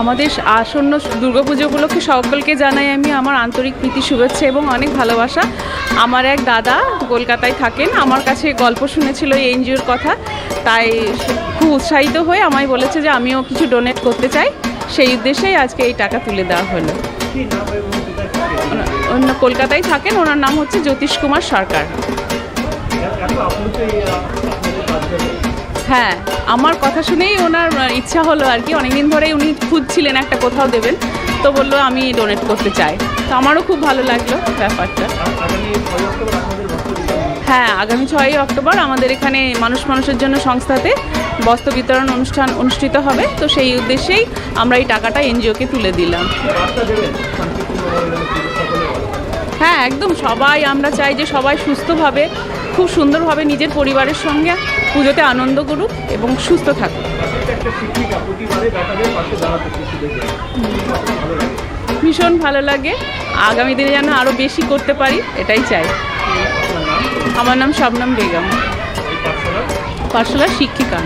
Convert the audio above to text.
আমাদের আসন্ন দুর্গাপুজো উপলক্ষে সকলকে জানাই আমি আমার আন্তরিক প্রীতি শুভেচ্ছা এবং অনেক ভালোবাসা। আমার এক দাদা কলকাতায় থাকেন, আমার কাছে গল্প শুনেছিল এই এনজিওর কথা, তাই খুব উৎসাহিত হয়ে আমায় বলেছে যে আমিও কিছু ডোনেট করতে চাই। সেই উদ্দেশ্যেই আজকে এই টাকা তুলে দেওয়া হলো। অন্য কলকাতায় থাকেন, ওনার নাম হচ্ছে জ্যোতিষ কুমার সরকার। হ্যাঁ, আমার কথা শুনেই ওনার ইচ্ছা হলো আর কি। অনেকদিন ধরেই উনি খুঁজছিলেন একটা কোথাও দেবেন, তো বললো আমি ডোনেট করতে চাই। তো আমারও খুব ভালো লাগলো ব্যাপারটা। হ্যাঁ, আগামী 6ই অক্টোবর আমাদের এখানে মানুষের জন্য সংস্থাতে বস্ত্র বিতরণ অনুষ্ঠান অনুষ্ঠিত হবে। তো সেই উদ্দেশ্যেই আমরা এই টাকাটা এনজিওকে তুলে দিলাম। হ্যাঁ, একদম সবাই আমরা চাই যে সবাই সুস্থভাবে খুব সুন্দরভাবে নিজের পরিবারের সঙ্গে পুজোতে আনন্দ করুক এবং সুস্থ থাকুক। ভীষণ ভালো লাগে, আগামী দিনে যেন আরও বেশি করতে পারি এটাই চাই। আমার নাম শবনম বেগম, পাঠশালার শিক্ষিকা।